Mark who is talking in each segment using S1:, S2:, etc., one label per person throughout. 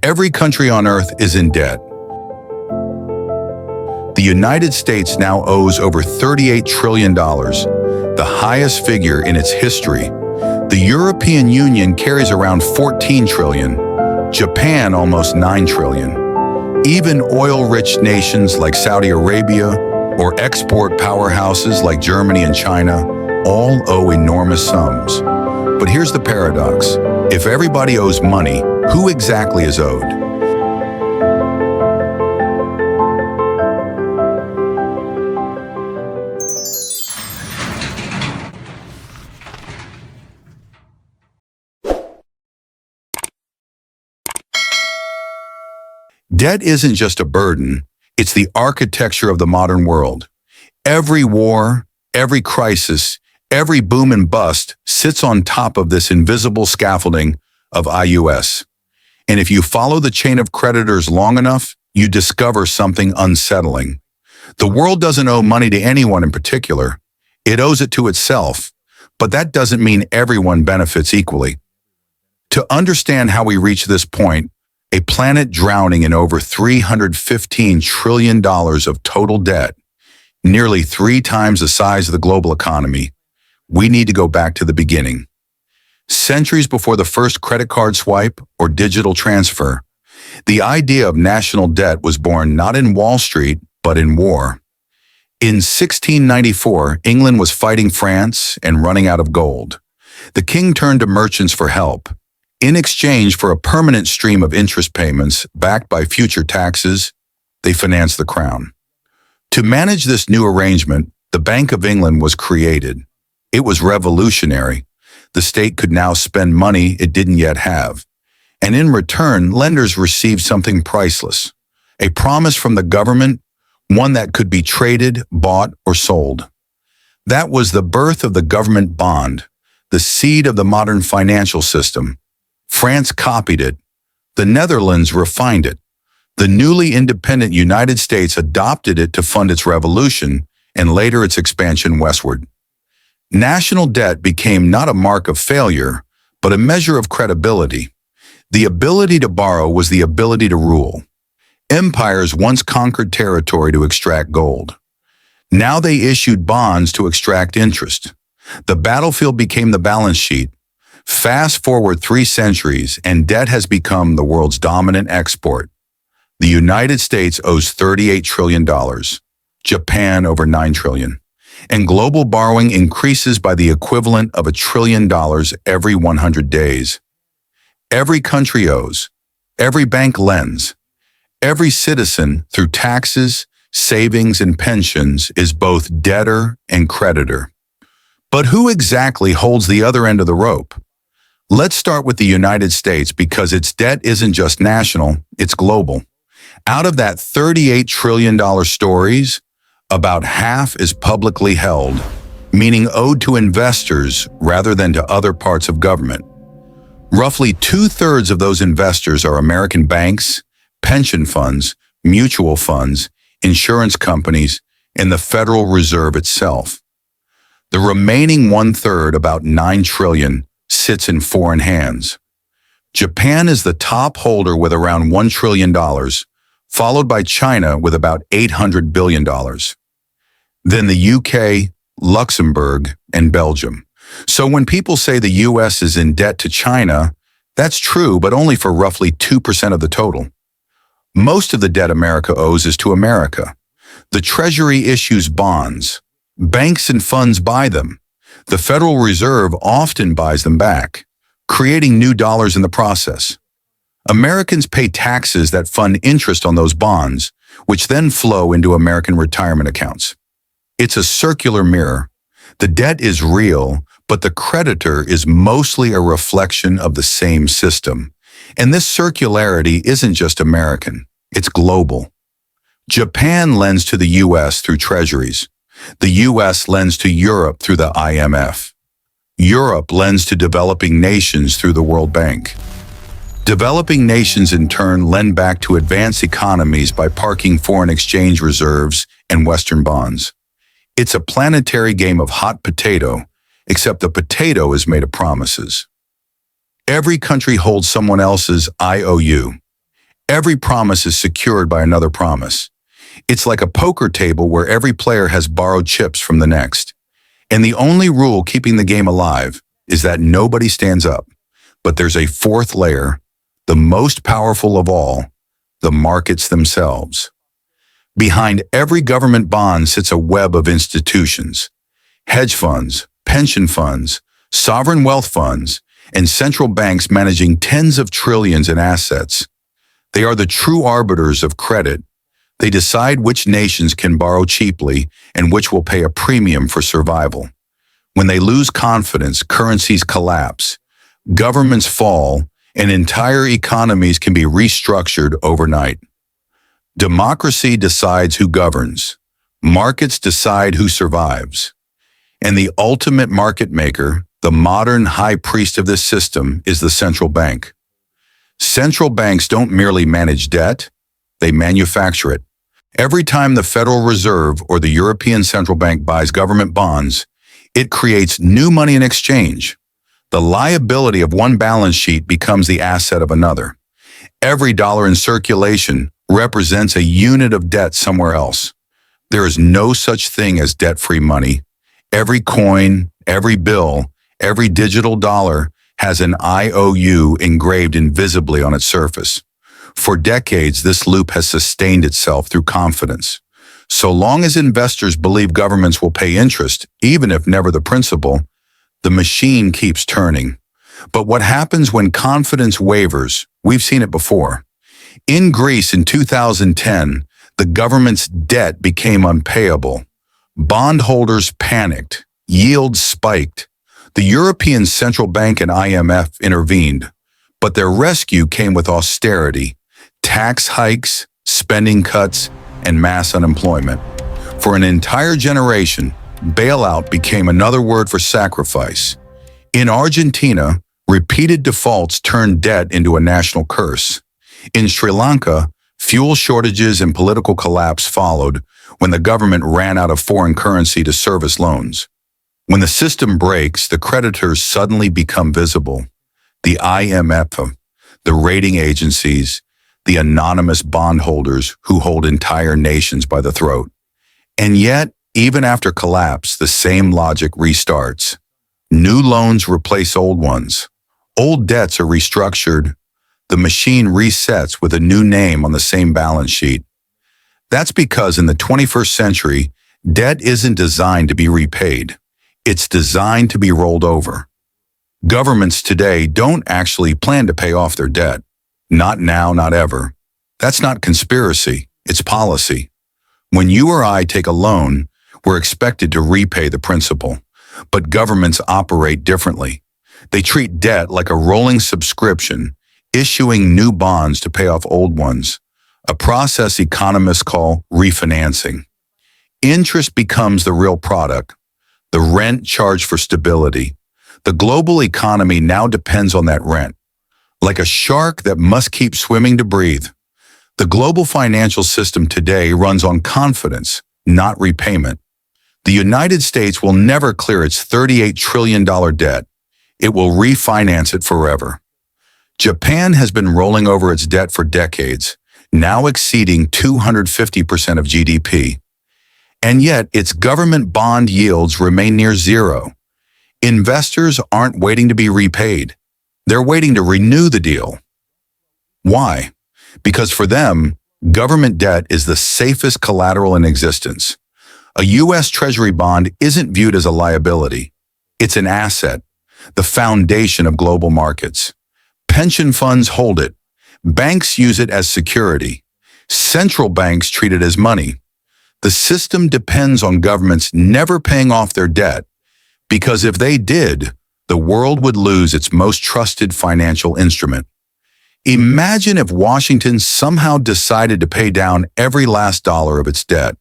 S1: Every country on Earth is in debt. The United States now owes over $38 trillion, the highest figure in its history. The European Union carries around $14 trillion, Japan almost $9 trillion. Even oil-rich nations like Saudi Arabia or export powerhouses like Germany and China all owe enormous sums. But here's the paradox. If everybody owes money, who exactly is owed? Debt isn't just a burden, it's the architecture of the modern world. Every war, every crisis, every boom and bust sits on top of this invisible scaffolding of IOUs. And if you follow the chain of creditors long enough, you discover something unsettling. The world doesn't owe money to anyone in particular. It owes it to itself, but that doesn't mean everyone benefits equally. To understand how we reach this point, a planet drowning in over $315 trillion of total debt, nearly 3 times the size of the global economy, we need to go back to the beginning. Centuries before the first credit card swipe or digital transfer, the idea of national debt was born not in Wall Street, but in war. In 1694, England was fighting France and running out of gold. The king turned to merchants for help. In exchange for a permanent stream of interest payments backed by future taxes, they financed the crown. To manage this new arrangement, the Bank of England was created. It was revolutionary. The state could now spend money it didn't yet have. And in return, lenders received something priceless, a promise from the government, one that could be traded, bought, or sold. That was the birth of the government bond, the seed of the modern financial system. France copied it. The Netherlands refined it. The newly independent United States adopted it to fund its revolution and later its expansion westward. National debt became not a mark of failure, but a measure of credibility. The ability to borrow was the ability to rule. Empires once conquered territory to extract gold. Now they issued bonds to extract interest. The battlefield became the balance sheet. Fast forward 3 centuries, and debt has become the world's dominant export. The United States owes $38 trillion, Japan over $9 trillion, and global borrowing increases by the equivalent of $1 trillion every 100 days. Every country owes, every bank lends, every citizen, through taxes, savings, and pensions, is both debtor and creditor. But who exactly holds the other end of the rope? Let's start with the United States because its debt isn't just national, it's global. Out of that $38 trillion stories, about half is publicly held, meaning owed to investors rather than to other parts of government. Roughly 2/3 of those investors are American banks, pension funds, mutual funds, insurance companies, and the Federal Reserve itself. The remaining 1/3, about $9 trillion, sits in foreign hands. Japan is the top holder with around $1 trillion, followed by China with about $800 billion. Then the UK, Luxembourg, and Belgium. So when people say the US is in debt to China, that's true, but only for roughly 2% of the total. Most of the debt America owes is to America. The Treasury issues bonds. Banks and funds buy them. The Federal Reserve often buys them back, creating new dollars in the process. Americans pay taxes that fund interest on those bonds, which then flow into American retirement accounts. It's a circular mirror. The debt is real, but the creditor is mostly a reflection of the same system. And this circularity isn't just American, it's global. Japan lends to the US through treasuries. The US lends to Europe through the IMF. Europe lends to developing nations through the World Bank. Developing nations in turn lend back to advanced economies by parking foreign exchange reserves and Western bonds. It's a planetary game of hot potato, except the potato is made of promises. Every country holds someone else's IOU. Every promise is secured by another promise. It's like a poker table where every player has borrowed chips from the next. And the only rule keeping the game alive is that nobody stands up. But there's a fourth layer, the most powerful of all, the markets themselves. Behind every government bond sits a web of institutions, hedge funds, pension funds, sovereign wealth funds, and central banks managing tens of trillions in assets. They are the true arbiters of credit. They decide which nations can borrow cheaply and which will pay a premium for survival. When they lose confidence, currencies collapse, governments fall, and entire economies can be restructured overnight. Democracy decides who governs. Markets decide who survives. And the ultimate market maker, the modern high priest of this system, is the central bank. Central banks don't merely manage debt, they manufacture it. Every time the Federal Reserve or the European Central Bank buys government bonds, it creates new money in exchange. The liability of one balance sheet becomes the asset of another. Every dollar in circulation represents a unit of debt somewhere else. There is no such thing as debt-free money. Every coin, every bill, every digital dollar has an IOU engraved invisibly on its surface. For decades, this loop has sustained itself through confidence. So long as investors believe governments will pay interest, even if never the principal, the machine keeps turning. But what happens when confidence wavers? We've seen it before. In Greece in 2010, the government's debt became unpayable. Bondholders panicked. Yields spiked. The European Central Bank and IMF intervened, but their rescue came with austerity, tax hikes, spending cuts, and mass unemployment. For an entire generation, bailout became another word for sacrifice. In Argentina, repeated defaults turned debt into a national curse. In Sri Lanka, fuel shortages and political collapse followed when the government ran out of foreign currency to service loans. When the system breaks, the creditors suddenly become visible. The IMF, the rating agencies, the anonymous bondholders who hold entire nations by the throat. And yet, even after collapse, the same logic restarts. New loans replace old ones. Old debts are restructured. The machine resets with a new name on the same balance sheet. That's because in the 21st century, debt isn't designed to be repaid. It's designed to be rolled over. Governments today don't actually plan to pay off their debt. Not now, not ever. That's not conspiracy, it's policy. When you or I take a loan, we're expected to repay the principal. But governments operate differently. They treat debt like a rolling subscription, issuing new bonds to pay off old ones, a process economists call refinancing. Interest becomes the real product, the rent charged for stability. The global economy now depends on that rent, like a shark that must keep swimming to breathe. The global financial system today runs on confidence, not repayment. The United States will never clear its $38 trillion debt. It will refinance it forever. Japan has been rolling over its debt for decades, now exceeding 250% of GDP. And yet, its government bond yields remain near zero. Investors aren't waiting to be repaid. They're waiting to renew the deal. Why? Because for them, government debt is the safest collateral in existence. A U.S. Treasury bond isn't viewed as a liability. It's an asset, the foundation of global markets. Pension funds hold it. Banks use it as security. Central banks treat it as money. The system depends on governments never paying off their debt, because if they did, the world would lose its most trusted financial instrument. Imagine if Washington somehow decided to pay down every last dollar of its debt.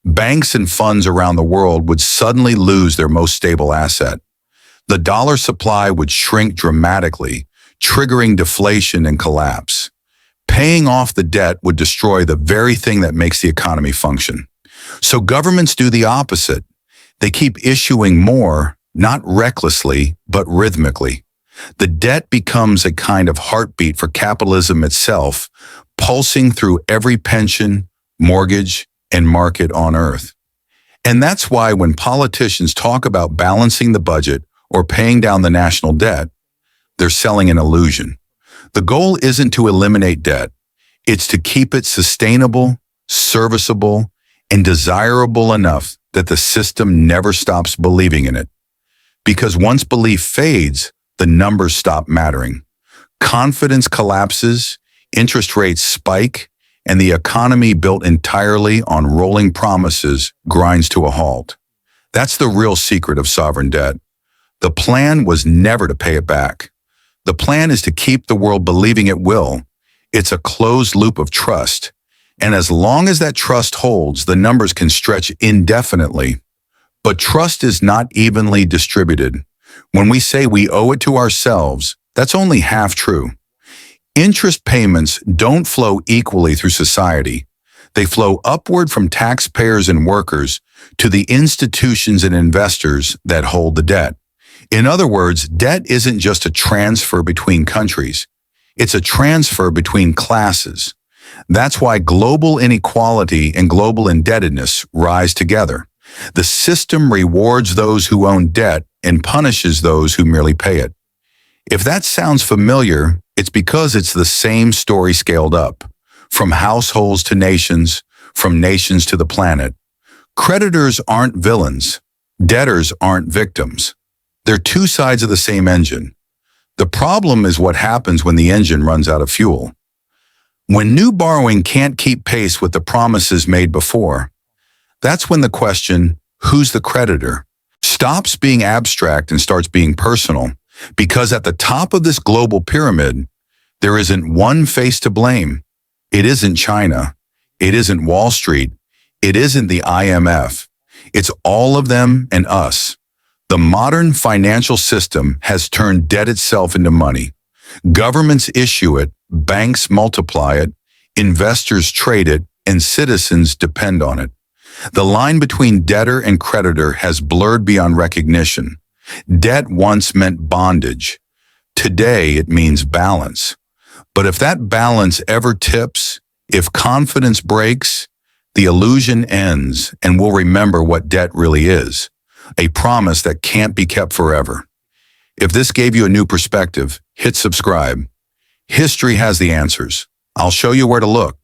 S1: Banks and funds around the world would suddenly lose their most stable asset. The dollar supply would shrink dramatically, triggering deflation and collapse. Paying off the debt would destroy the very thing that makes the economy function. So governments do the opposite. They keep issuing more, not recklessly, but rhythmically. The debt becomes a kind of heartbeat for capitalism itself, pulsing through every pension, mortgage, and market on Earth. And that's why when politicians talk about balancing the budget or paying down the national debt, they're selling an illusion. The goal isn't to eliminate debt. It's to keep it sustainable, serviceable, and desirable enough that the system never stops believing in it. Because once belief fades, the numbers stop mattering. Confidence collapses, interest rates spike, and the economy built entirely on rolling promises grinds to a halt. That's the real secret of sovereign debt. The plan was never to pay it back. The plan is to keep the world believing it will. It's a closed loop of trust. And as long as that trust holds, the numbers can stretch indefinitely. But trust is not evenly distributed. When we say we owe it to ourselves, that's only half true. Interest payments don't flow equally through society. They flow upward from taxpayers and workers to the institutions and investors that hold the debt. In other words, debt isn't just a transfer between countries. It's a transfer between classes. That's why global inequality and global indebtedness rise together. The system rewards those who own debt and punishes those who merely pay it. If that sounds familiar, it's because it's the same story scaled up. From households to nations, from nations to the planet. Creditors aren't villains. Debtors aren't victims. They're two sides of the same engine. The problem is what happens when the engine runs out of fuel. When new borrowing can't keep pace with the promises made before, that's when the question, who's the creditor, stops being abstract and starts being personal. Because at the top of this global pyramid, there isn't one face to blame. It isn't China. It isn't Wall Street. It isn't the IMF. It's all of them and us. The modern financial system has turned debt itself into money. Governments issue it, banks multiply it, investors trade it, and citizens depend on it. The line between debtor and creditor has blurred beyond recognition. Debt once meant bondage. Today it means balance. But if that balance ever tips, if confidence breaks, the illusion ends and we'll remember what debt really is. A promise that can't be kept forever. If this gave you a new perspective, hit subscribe. History has the answers. I'll show you where to look.